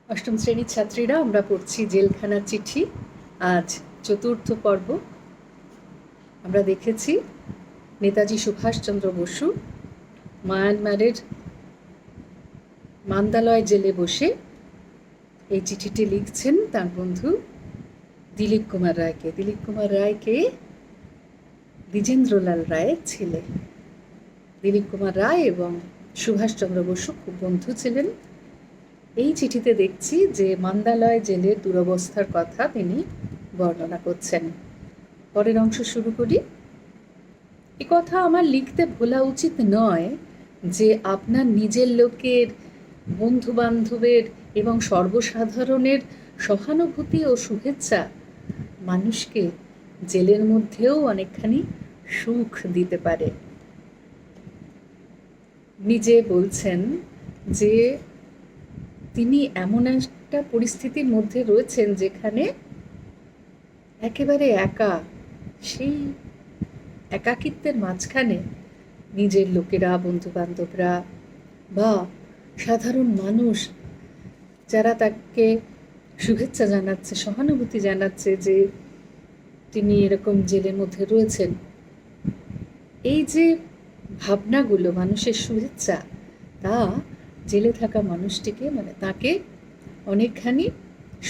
অষ্টম শ্রেণীর ছাত্রীরা আমরা পড়ছি জেলখানার চিঠি। আজ চতুর্থ পর্ব। আমরা দেখেছি নেতাজি সুভাষচন্দ্র বসু মায়ানমারের মান্দালয় জেলে বসে এই চিঠিটি লিখছেন তার বন্ধু দিলীপ কুমার রায়কে। দিলীপ কুমার রায়কে দ্বিজেন্দ্রলাল রায়ের ছেলে। দিলীপ কুমার রায় এবং সুভাষচন্দ্র বসু খুব বন্ধু ছিলেন। এই চিঠিতে দেখছি যে মান্দালয় জেলের দুরবস্থার কথা তিনি বর্ণনা করছেন। পরের অংশ শুরু করি। এ কথা আমার লিখতে ভোলা উচিত নয় যে আপনার নিজের লোকের, বন্ধু বান্ধবের এবং সর্বসাধারণের সহানুভূতি ও শুভেচ্ছা মানুষকে জেলের মধ্যেও অনেকখানি সুখ দিতে পারে। নিজে বলছেন যে তিনি এমন একটা পরিস্থিতির মধ্যে রয়েছেন যেখানে একেবারে একা, সেই একাকিত্বের মাঝখানে নিজের লোকেরা, বন্ধু বান্ধবরা বা সাধারণ মানুষ যারা তাকে শুভেচ্ছা জানাচ্ছে, সহানুভূতি জানাচ্ছে যে তিনি এরকম জেলের মধ্যে রয়েছেন, এই যে ভাবনাগুলো, মানুষের শুভেচ্ছা, তা জেলে থাকা মানুষটিকে তাকে অনেকখানি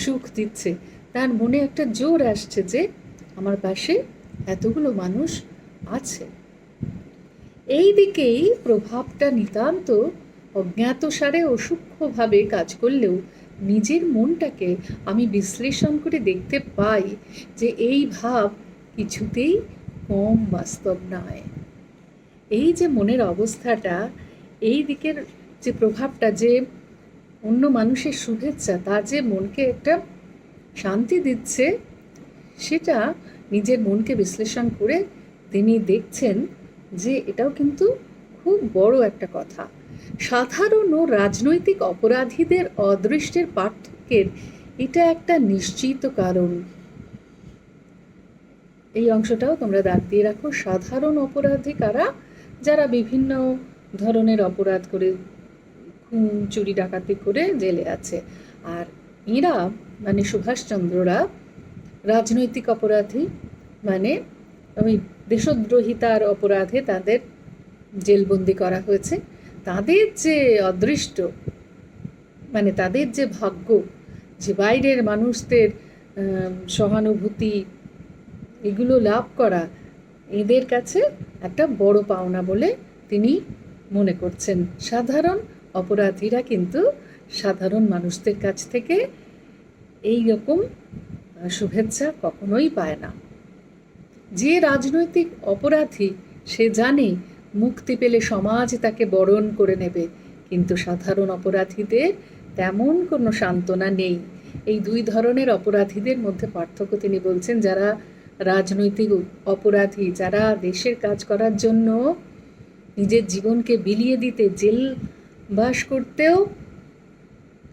সুখ দিচ্ছে। তার মনে একটা জোর আসছে যে আমার পাশে এতগুলো মানুষ আছে। এই দিকেই প্রভাবটা নিতান্ত অজ্ঞাতসারে ও সূক্ষ্মভাবে কাজ করলেও নিজের মনটাকে আমি বিশ্লেষণ করে দেখতে পাই যে এই ভাব কিছুতেই কম বাস্তব নয়। এই যে মনের অবস্থাটা, এই দিকের যে প্রভাবটা, যে অন্য মানুষের শুভেচ্ছা, তা যে মনকে একটা শান্তি দিচ্ছে, সেটা নিজের মনকে বিশ্লেষণ করে তিনি দেখছেন যে এটাও কিন্তু খুব বড় একটা কথা। সাধারণ ও রাজনৈতিক অপরাধীদের অদৃষ্টের পার্থক্যের এটা একটা নিশ্চিত কারণ। এই অংশটাও তোমরা দাগ দিয়ে রাখো। সাধারণ অপরাধী কারা? যারা বিভিন্ন ধরনের অপরাধ করে, খুন, চুরি, ডাকাতি করে জেলে আছে। আর এরা সুভাষচন্দ্ররা রাজনৈতিক অপরাধী, ওই দেশদ্রোহিতার অপরাধে তাদের জেলবন্দি করা হয়েছে। তাদের যে অদৃষ্ট, তাদের যে ভাগ্য, যে বাইরের মানুষদের সহানুভূতি, এগুলো লাভ করা এদের কাছে একটা বড় পাওনা বলে তিনি মনে করছেন। সাধারণ অপরাধীরা কিন্তু সাধারণ মানুষদের কাছ থেকে এই রকম শুভেচ্ছা কখনোই পায় না। যে রাজনৈতিক অপরাধী সে জানে মুক্তি পেলে সমাজ তাকে বরণ করে নেবে, কিন্তু সাধারণ অপরাধীদের তেমন কোনো সান্ত্বনা নেই। এই দুই ধরনের অপরাধীদের মধ্যে পার্থক্য তিনি বলছেন। যারা রাজনৈতিক অপরাধী, যারা দেশের কাজ করার জন্য নিজের জীবনকে বিলিয়ে দিতে, জেল বাস করতেও,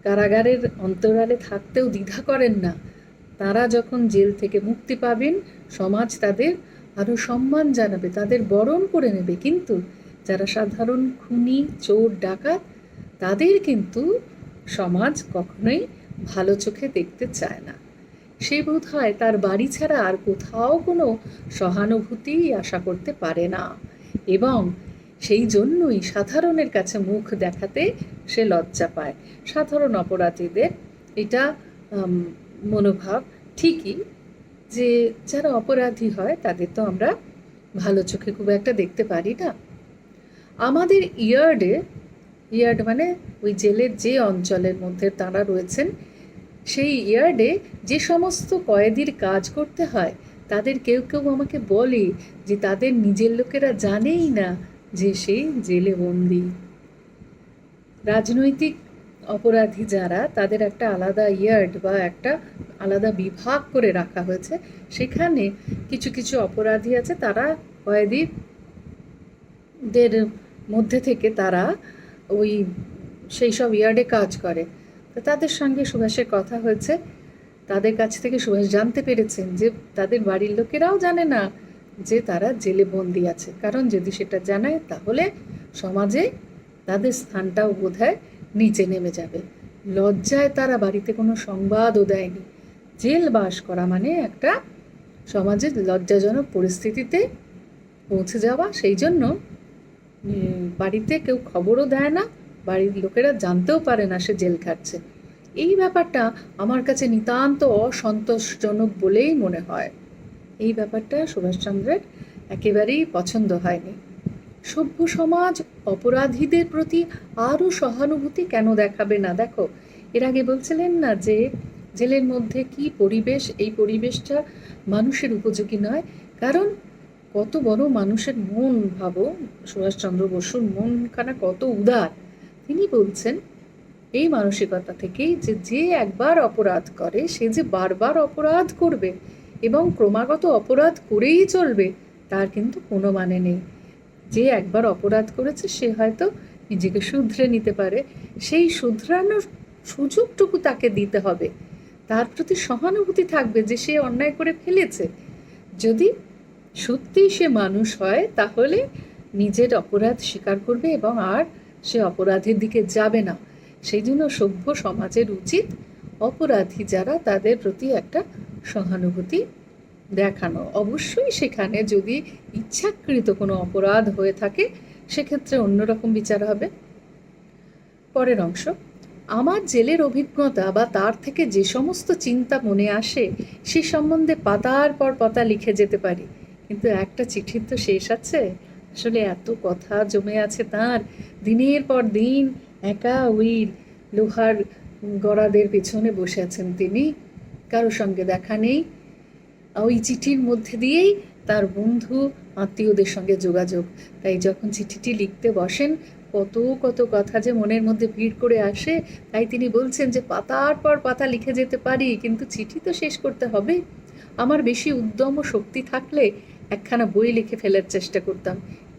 কারাগারের অন্তরালে থাকতেও দ্বিধা করেন না, তারা যখন জেল থেকে মুক্তি পাবেন সমাজ তাদের আরও সম্মান জানাবে, তাদের বরণ করে নেবে। কিন্তু যারা সাধারণ খুনি, চোর, ডাকাত, তাদের কিন্তু সমাজ কখনোই ভালো চোখে দেখতে চায় না। সে বোধ হয় তার বাড়ি ছাড়া আর কোথাও কোনো সহানুভূতি আশা করতে পারে না, এবং সেই জন্যই সাধারণের কাছে মুখ দেখাতে সে লজ্জা পায়। সাধারণ অপরাধীদের এটা মনোভাব ঠিকই যে যারা অপরাধী হয় তাদের তো আমরা ভালো চোখে খুব একটা দেখতে পারি না। আমাদের ইয়ার্ড ওই জেলের যে অঞ্চলের মধ্যে তারা রয়েছেন, সেই ইয়ার্ডে যে সমস্ত কয়েদির কাজ করতে হয়, তাদের কেউ কেউ আমাকে বলে যে তাদের নিজের লোকেরা জানেই না যে সে জেলে বন্দি। রাজনৈতিক অপরাধী যারা, তাদের একটা আলাদা ইয়ার্ড বা একটা আলাদা বিভাগ করে রাখা হয়েছে। সেখানে কিছু কিছু অপরাধী আছে, তারা কয়েদিদের মধ্যে থেকে তারা ওই সেই সব ইয়ার্ডে কাজ করে। তো তাদের সঙ্গে সুভাষের কথা হয়েছে। তাদের কাছ থেকে সুভাষ জানতে পেরেছেন যে তাদের বাড়ির লোকেরাও জানে না যে তারা জেলে বন্দি আছে, কারণ যদি সেটা জানায় তাহলে সমাজে তাদের স্থানটাও বোধহয় নিচে নেমে যাবে। লজ্জায় তারা বাড়িতে কোনো সংবাদও দেয়নি। জেল বাস করা মানে একটা সমাজের লজ্জাজনক পরিস্থিতিতে পৌঁছে যাওয়া। সেই জন্য বাড়িতে কেউ খবরও দেয় না, বাড়ির লোকেরা জানতেও পারে না সে জেল খাটছে। এই ব্যাপারটা আমার কাছে নিতান্ত অসন্তোষজনক বলেই মনে হয়। এই ব্যাপারটা সুভাষচন্দ্রের একেবারেই পছন্দ হয়নি। সভ্য সমাজ অপরাধীদের প্রতি আরও সহানুভূতি কেন দেখাবে না? দেখো, এর আগে বলছিলেন না যে জেলের মধ্যে কি পরিবেশ, এই পরিবেশটা মানুষের উপযোগী নয়। কারণ কত বড় মানুষের মন, ভাবো সুভাষচন্দ্র বসুর মনখানা কত উদার। তিনি বলছেন এই মানসিকতা থেকেই যে যে একবার অপরাধ করে সে যে বারবার অপরাধ করবে এবং ক্রমাগত অপরাধ করেই চলবে, তার কিন্তু কোনো মানে নেই। যে একবার অপরাধ করেছে সে হয়তো নিজেকে শুধরে নিতে পারে, সেই শুধরানোর সুযোগটুকু তাকে দিতে হবে। তার প্রতি সহানুভূতি থাকবে যে সে অন্যায় করে ফেলেছে। যদি সত্যিই সে মানুষ হয় তাহলে নিজের অপরাধ স্বীকার করবে এবং আর সে অপরাধের দিকে যাবে না। সেই জন্য সভ্য সমাজের উচিত অপরাধী যারা তাদের প্রতি একটা সহানুভূতি দেখানো। অবশ্যই সেখানে যদি ইচ্ছাকৃত কোনো অপরাধ হয়ে থাকে সেক্ষেত্রে অন্যরকম বিচার হবে। পরের অংশ, আমার জেলের অভিজ্ঞতা বা তার থেকে যে সমস্ত চিন্তা মনে আসে সে সম্বন্ধে পাতার পর পাতা লিখে যেতে পারি, কিন্তু একটা চিঠির তো শেষ আছে। আসলে এত কথা জমে আছে তার, দিনের পর দিন একা ওই লোহার গড়াদের পেছনে বসে আছেন তিনি, কারো সঙ্গে দেখা নেই। ওই চিঠির মধ্যে দিয়েই তার বন্ধু আত্মীয়দের সঙ্গে যোগাযোগ। তাই যখন চিঠিটি লিখতে বসেন কত কত কথা যে মনের মধ্যে ভিড় করে আসে। তাই তিনি বলছেন যে পাতার পর পাতা লিখে যেতে পারি, কিন্তু চিঠি তো শেষ করতে হবে। আমার বেশি উদ্যম ও শক্তি থাকলে একখানা বই লিখে ফেলার চেষ্টা করতাম,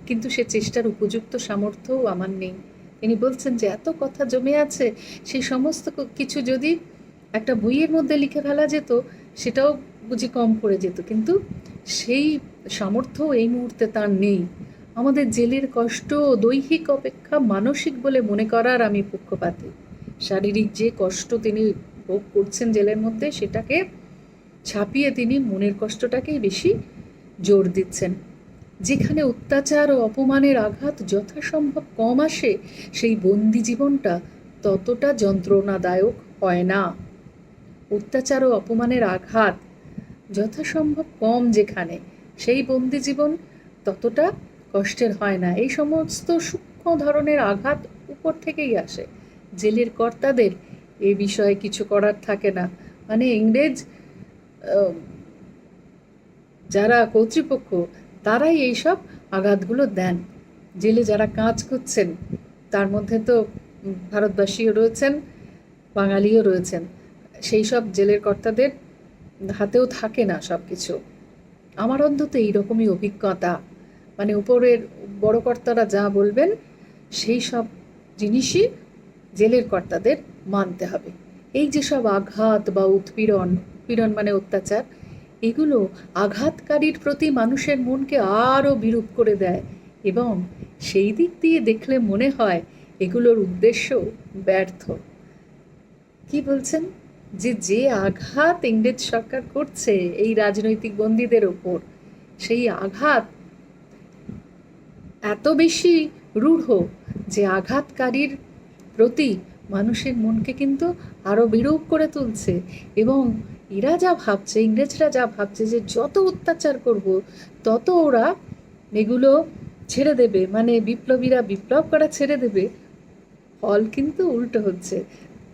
কিন্তু সে চেষ্টার উপযুক্ত সামর্থ্যও আমার নেই। তিনি বলছেন যে এত কথা জমে আছে, সেই সমস্ত কিছু যদি একটা বইয়ের মধ্যে লিখে ফেলা যেত সেটাও বুঝি কম পড়ে যেত, কিন্তু সেই সামর্থ্য এই মুহূর্তে তার নেই। আমাদের জেলের কষ্ট দৈহিক অপেক্ষা মানসিক বলে মনে করার আমি পক্ষপাতী। শারীরিক যে কষ্ট তিনি ভোগ করছেন জেলের মধ্যে সেটাকে ছাপিয়ে তিনি মনের কষ্টটাকেই বেশি জোর দিচ্ছেন। যেখানে অত্যাচার ও অপমানের আঘাত যথাসম্ভব কম আসে সেই বন্দি জীবনটা ততটা যন্ত্রণাদায়ক হয় না। অত্যাচার ও অপমানের আঘাত যথাসম্ভব কম যেখানে, সেই বন্দি জীবন ততটা কষ্টের হয় না। এই সমস্ত সূক্ষ্ম ধরনের আঘাত উপর থেকেই আসে। জেলের কর্তাদের এ বিষয়ে কিছু করার থাকে না। মানে ইংরেজ যারা কর্তৃপক্ষ তারাই এইসব আঘাতগুলো দেন। জেলে যারা কাজ করছেন তার মধ্যে তো ভারতবাসীও রয়েছেন, বাঙালিও রয়েছেন, সেই সব জেলের কর্তাদের হাতেও থাকে না সব কিছু। আমার অন্তত এইরকমই অভিজ্ঞতা। মানে উপরের বড় কর্তারা যা বলবেন সেই সব জিনিসই জেলের কর্তাদের মানতে হবে। এই যেসব আঘাত বা উৎপীড়ন, পীড়ন মানে অত্যাচার, এগুলো আঘাতকারীর প্রতি মানুষের মনকে আরও বিরূপ করে দেয় এবং সেই দিক দিয়ে দেখলে মনে হয় এগুলোর উদ্দেশ্য ব্যর্থ। কি বলছেন যে যে আঘাত ইংরেজ সরকার করছে এই রাজনৈতিক বন্দীদের ওপর, সেই আঘাত এত বেশি রূঢ় যে আঘাতকারীর প্রতি মানুষের মনকে কিন্তু আরও বিরূপ করে তুলছে। এবং এরা যা ভাবছে, ইংরেজরা যা ভাবছে যে যত অত্যাচার করব তত ওরা এগুলো ছেড়ে দেবে, মানে বিপ্লবীরা বিপ্লব করা ছেড়ে দেবে, ফল কিন্তু উল্টো হচ্ছে।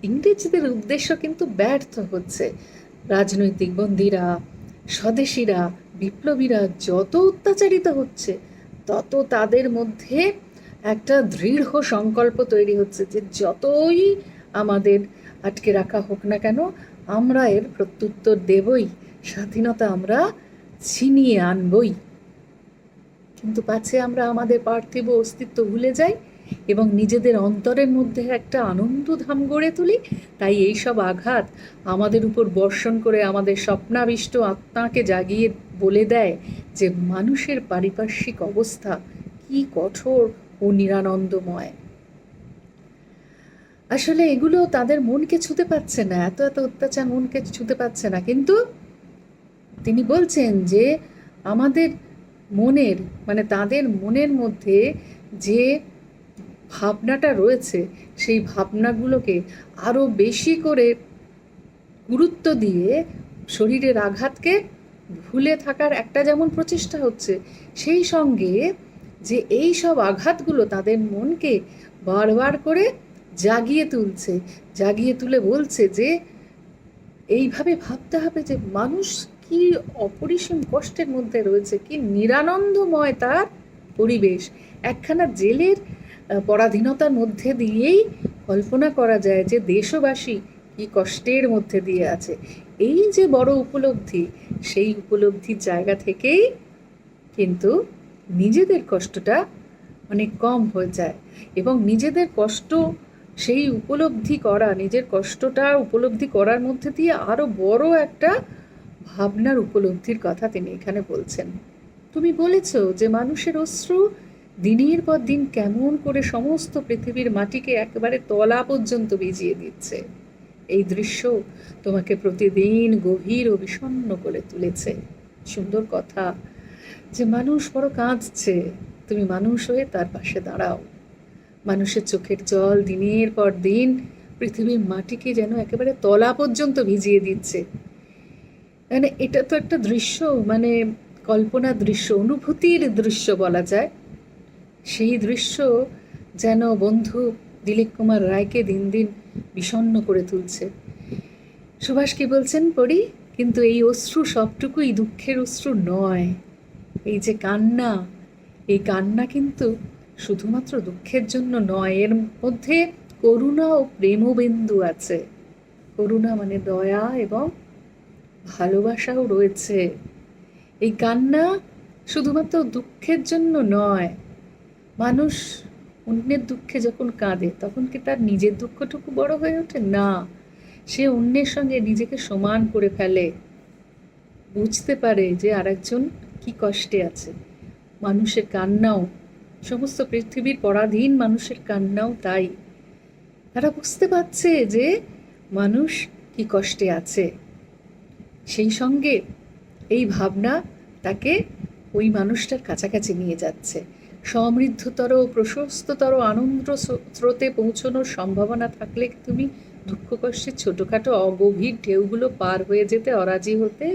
ইংরেজদের উদ্দেশ্য কিন্তু ব্যর্থ হচ্ছে। রাজনৈতিক বন্দীরা, স্বদেশীরা, বিপ্লবীরা যত অত্যাচারিত হচ্ছে তত তাদের মধ্যে একটা দৃঢ় সংকল্প তৈরি হচ্ছে যে যতই আমাদের আটকে রাখা হোক না কেন আমরা এর প্রত্যুত্তর দেবই, স্বাধীনতা আমরা ছিনিয়ে আনবই। কিন্তু পাছে আমরা আমাদের পার্থিব অস্তিত্ব ভুলে যাই এবং নিজেদের অন্তরের মধ্যে একটা আনন্দধাম গড়ে তুলি। তাই এইসব আঘাত আমাদের উপর বর্ষণ করে আমাদের স্বপ্নাবিষ্ট আত্মাকে জাগিয়ে বলে দেয় যে মানুষের পারিপার্শ্বিক অবস্থা কি কঠোর ও নিরানন্দময়। আসলে এগুলো তাদের মনকে ছুঁতে পারছে না, এত এত অত্যাচার মনকে ছুঁতে পারছে না, কিন্তু তিনি বলছেন যে আমাদের মনের, মানে তাদের মনের মধ্যে যে ভাবনাটা রয়েছে সেই ভাবনাগুলোকে আরও বেশি করে গুরুত্ব দিয়ে শরীরের আঘাতকে ভুলে থাকার একটা যেমন প্রচেষ্টা হচ্ছে, সেই সঙ্গে যে এই সব আঘাতগুলো তাদের মনকে বারবার করে জাগিয়ে তুলছে, জাগিয়ে তুলে বলছে যে এইভাবে ভাবতে হবে যে মানুষ কি অপরিসীম কষ্টের মধ্যে রয়েছে, কি নিরানন্দময় তার পরিবেশ। একখানা জেলের পরাধীনতার মধ্যে দিয়েই কল্পনা করা যায় যে দেশবাসী কি কষ্টের মধ্যে দিয়ে আছে। এই যে বড় উপলব্ধি, সেই উপলব্ধির জায়গা থেকেই কিন্তু নিজেদের কষ্টটা অনেক কম হয়ে যায়, এবং নিজেদের কষ্ট সেই উপলব্ধি করা, নিজের কষ্টটা উপলব্ধি করার মধ্যে দিয়ে আরও বড় একটা ভাবনার উপলব্ধির কথা তিনি এখানে বলছেন। তুমি বলেছ যে মানুষের অশ্রু দিনের পর দিন কেমন করে সমস্ত পৃথিবীর মাটিকে একেবারে তলা পর্যন্ত ভিজিয়ে দিচ্ছে। এই দৃশ্য তোমাকে প্রতিদিন গভীর ও বিষণ্ণ করে তুলেছে। সুন্দর কথা, যে মানুষ বড় কাঁদছে, তুমি মানুষ হয়ে তার পাশে দাঁড়াও। মানুষের চোখের জল দিনের পর দিন পৃথিবীর মাটিকে যেন একেবারে তলা পর্যন্ত ভিজিয়ে দিচ্ছে। মানে এটা তো একটা দৃশ্য, মানে কল্পনার দৃশ্য, অনুভূতির দৃশ্য বলা যায়। সেই দৃশ্য যেন বন্ধু দিলীপ কুমার রায়কে দিন দিন বিষণ্ণ করে তুলছে। সুভাষ কি বলছেন পড়ি, কিন্তু এই অশ্রু সবটুকুই দুঃখের অশ্রু নয়। এই যে কান্না, এই কান্না কিন্তু শুধুমাত্র দুঃখের জন্য নয়, এর মধ্যে করুণা ও প্রেমবিন্দু আছে। করুণা মানে দয়া এবং ভালোবাসাও রয়েছে। এই কান্না শুধুমাত্র দুঃখের জন্য নয়। মানুষ অন্যের দুঃখে যখন কাঁদে তখন কি তার নিজের দুঃখটুকু বড় হয়ে ওঠে? না, সে অন্যের সঙ্গে নিজেকে সমান করে ফেলে, বুঝতে পারে যে আরেকজন কি কষ্টে আছে। মানুষের কান্নাও, সমস্ত পৃথিবীর পরাধীন মানুষের কান্নাও তাই। তারা বুঝতে পারছে যে মানুষ কি কষ্টে আছে, সেই সঙ্গে এই ভাবনা তাকে ওই মানুষটার কাছাকাছি নিয়ে যাচ্ছে। সমৃদ্ধতর ও প্রশস্ততর আনন্দ স্রোতে পৌঁছানোর সম্ভাবনা থাকলে তুমি দুঃখ কষ্টের ছোটোখাটো অগভীর ঢেউগুলো পার হয়ে যেতে অরাজি হতে?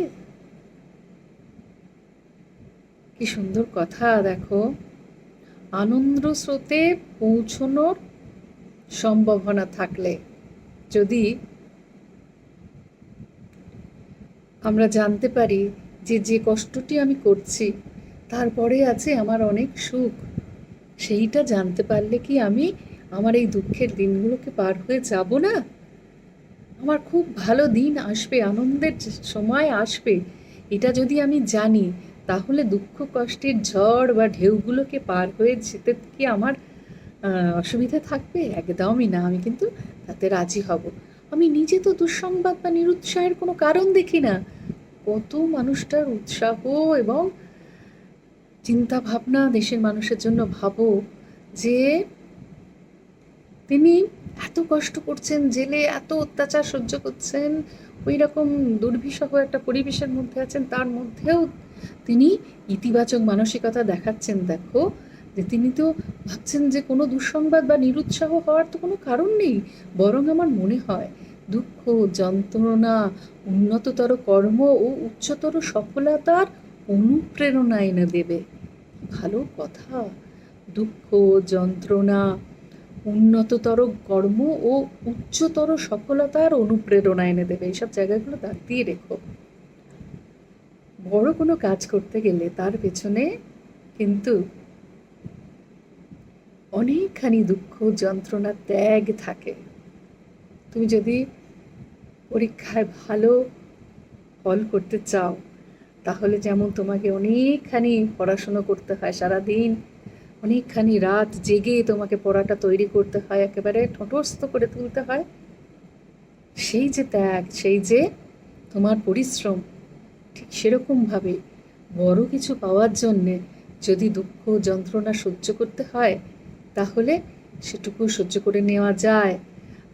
কি সুন্দর কথা দেখো, আনন্দ স্রোতে পৌঁছানোর সম্ভাবনা থাকলে, যদি আমরা জানতে পারি যে যে কষ্টটি আমি করছি তারপরে আছে আমার অনেক সুখ, সেইটা জানতে পারলে কি আমি আমার এই দুঃখের দিনগুলোকে পার হয়ে যাব না? আমার খুব ভালো দিন আসবে, আনন্দের সময় আসবে, এটা যদি আমি জানি, তাহলে দুঃখ কষ্টের ঝড় বা ঢেউগুলোকে পার হয়ে যেতে কি আমার অসুবিধা থাকবে? একদমই না। আমি কিন্তু তাতে রাজি হব। আমি নিজে তো দুঃসংবাদ বা নিরুৎসাহের কোনো কারণ দেখি না। কত মানুষটার উৎসাহ এবং চিন্তা ভাবনা দেশের মানুষের জন্য। ভাবো যে তিনি এত কষ্ট করছেন, জেলে এত অত্যাচার সহ্য করছেন, ওই রকম দুর্বিষহ একটা পরিবেশের মধ্যে আছেন, তার মধ্যেও তিনি ইতিবাচক মানসিকতা দেখাচ্ছেন। দেখো যে তিনি তো ভাবছেন যে কোনো দুঃসংবাদ বা নিরুৎসাহ হওয়ার তো কোনো কারণ নেই, বরং আমার মনে হয় দুঃখ, যন্ত্রণা উন্নততর কর্ম ও উচ্চতর সফলতার অনুপ্রেরণা এনে দেবে। ভালো কথা, দুঃখ, যন্ত্রণা, উন্নততর কর্ম ও উচ্চতর সফলতার অনুপ্রেরণা এনে দেবে। এইসব জায়গাগুলো দাগ দিয়ে রেখো। বড় কোনো কাজ করতে গেলে তার পেছনে কিন্তু অনেকখানি দুঃখ, যন্ত্রণা, ত্যাগ থাকে। তুমি যদি পরীক্ষায় ভালো ফল করতে চাও, তাহলে যেমন তোমাকে অনেকখানি পড়াশুনো করতে হয়, সারাদিন অনেকখানি রাত জেগে তোমাকে পড়াটা তৈরি করতে হয়, একেবারে ঠোঁটস্থ করে তুলতে হয়, সেই যে ত্যাগ, সেই যে তোমার পরিশ্রম, ঠিক সেরকমভাবে বড় কিছু পাওয়ার জন্যে যদি দুঃখ যন্ত্রণা সহ্য করতে হয়, তাহলে সেটুকু সহ্য করে নেওয়া যায়।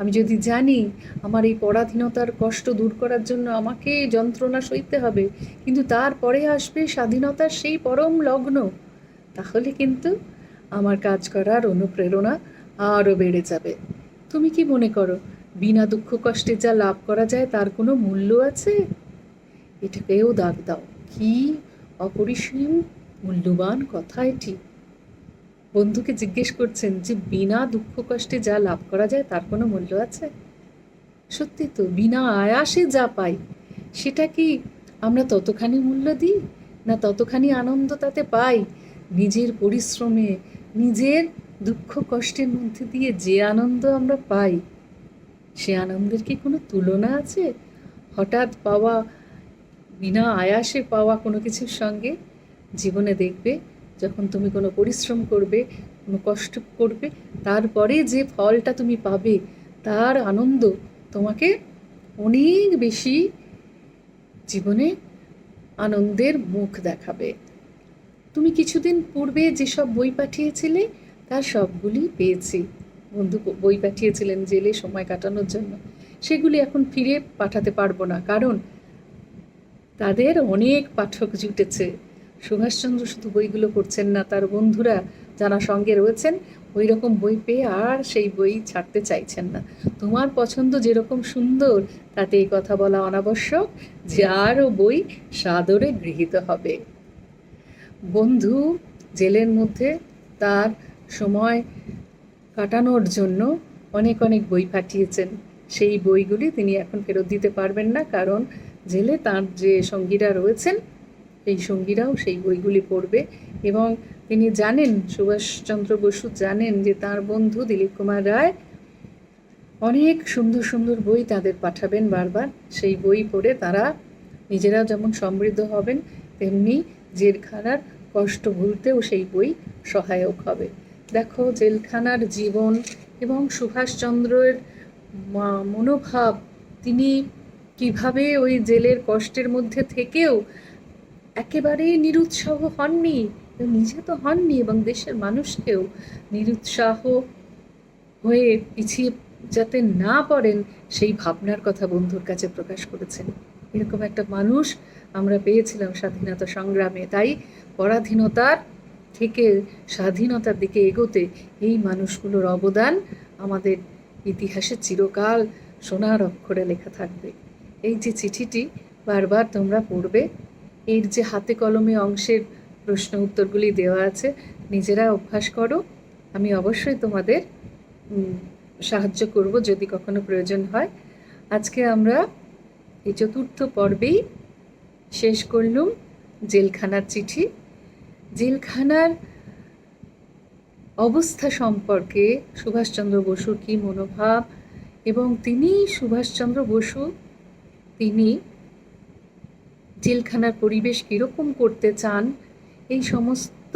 আমি যদি জানি আমার এই পরাধীনতার কষ্ট দূর করার জন্য আমাকে যন্ত্রণা সইতে হবে, কিন্তু তারপরে আসবে স্বাধীনতার সেই পরম লগ্ন, তাহলে কিন্তু আমার কাজ করার অনুপ্রেরণা আরও বেড়ে যাবে। তুমি কি মনে করো বিনা দুঃখ কষ্টে যা লাভ করা যায় তার কোনো মূল্য আছে? এটাকেও দাগ দাও। কি অপরিসীম মূল্যবান কথা এটি। বন্ধুকে জিজ্ঞেস করছেন যে বিনা দুঃখ কষ্টে যা লাভ করা যায় তার কোনো মূল্য আছে? সত্যি তো, বিনা আয়াসে যা পাই সেটা কি আমরা ততখানি মূল্য দিই? না ততখানি আনন্দ তাতে পাই? নিজের পরিশ্রমে, নিজের দুঃখ কষ্টের মধ্যে দিয়ে যে আনন্দ আমরা পাই, সে আনন্দের কি কোনো তুলনা আছে হঠাৎ পাওয়া, বিনা আয়াসে পাওয়া কোনো কিছুর সঙ্গে? জীবনে দেখবে যখন তুমি কোনো পরিশ্রম করবে, কোনো কষ্ট করবে, তারপরে যে ফলটা তুমি পাবে তার আনন্দ তোমাকে অনেক বেশি জীবনে আনন্দের মুখ দেখাবে। তুমি কিছুদিন পূর্বে যেসব বই পাঠিয়েছিলে তার সবগুলি পেয়েছি। বন্ধু বই পাঠিয়েছিলেন জেলে সময় কাটানোর জন্য, সেগুলি এখন ফিরে পাঠাতে পারবো না, কারণ তাদের অনেক পাঠক জুটেছে। সুভাষচন্দ্র শুধু বইগুলো পড়ছেন না, তার বন্ধুরা যারা সঙ্গে রয়েছেন ওই রকম বই পেয়ে আর সেই বই ছাড়তে চাইছেন না। তোমার পছন্দ যেরকম সুন্দর তাতে এই কথা বলা অনাবশ্যক যে আরও বই সাদরে গৃহীত হবে। বন্ধু জেলের মধ্যে তার সময় কাটানোর জন্য অনেক অনেক বই পাঠিয়েছেন। সেই বইগুলি তিনি এখন ফেরত দিতে পারবেন না, কারণ জেলে তার যে সঙ্গীরা রয়েছেন সেই সঙ্গীরাও সেই বইগুলি পড়বে। এবং তিনি জানেন, সুভাষচন্দ্র বসু জানেন যে তার বন্ধু দিলীপ কুমার রায় অনেক সুন্দর সুন্দর বই তাদের পাঠাবেন বারবার। সেই বই পড়ে তারা নিজেরা যেমন সমৃদ্ধ হবেন, তেমনি জেলখানার কষ্ট ভুলতেও সেই বই সহায়ক হবে। দেখো জেলখানার জীবন এবং সুভাষচন্দ্রের মনোভাব, তিনি কিভাবে ওই জেলের কষ্টের মধ্যে থেকেও একেবারেই নিরুৎসাহ হননি, নিজে তো হননি এবং দেশের মানুষকেও নিরুৎসাহ হয়ে পিছিয়ে যাতে না পড়েন সেই ভাবনার কথা বন্ধুর কাছে প্রকাশ করেছেন। এরকম একটা মানুষ আমরা পেয়েছিলাম স্বাধীনতা সংগ্রামে। তাই পরাধীনতার থেকে স্বাধীনতার দিকে এগোতে এই মানুষগুলোর অবদান আমাদের ইতিহাসে চিরকাল সোনার অক্ষরে লেখা থাকবে। এই যে চিঠিটি বারবার তোমরা পড়বে, এর যে হাতে কলমে অংশের প্রশ্ন উত্তরগুলি দেওয়া আছে, নিজেরা অভ্যাস করো। আমি অবশ্যই তোমাদের সাহায্য করব যদি কখনো প্রয়োজন হয়। আজকে আমরা এই 4র্থ পর্বেই শেষ করলুম জেলখানার চিঠি। জেলখানার অবস্থা সম্পর্কে সুভাষচন্দ্র বসুর কী মনোভাব, এবং সুভাষচন্দ্র বসু তিনি জেলখানার পরিবেশ কীরকম করতে চান, এই সমস্ত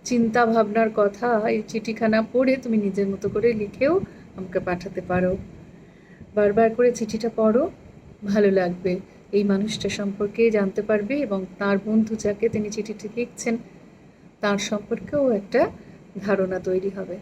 চিন্তা ভাবনার কথা এই চিঠিখানা পড়ে তুমি নিজের মতো করে লিখেও আমাকে পাঠাতে পারো। বারবার করে চিঠিটা পড়ো, ভালো লাগবে। এই মানুষটা সম্পর্কে জানতে পারবে এবং তার বন্ধু যাকে তিনি চিঠিটি লিখছেন তার সম্পর্কেও একটা ধারণা তৈরি হবে।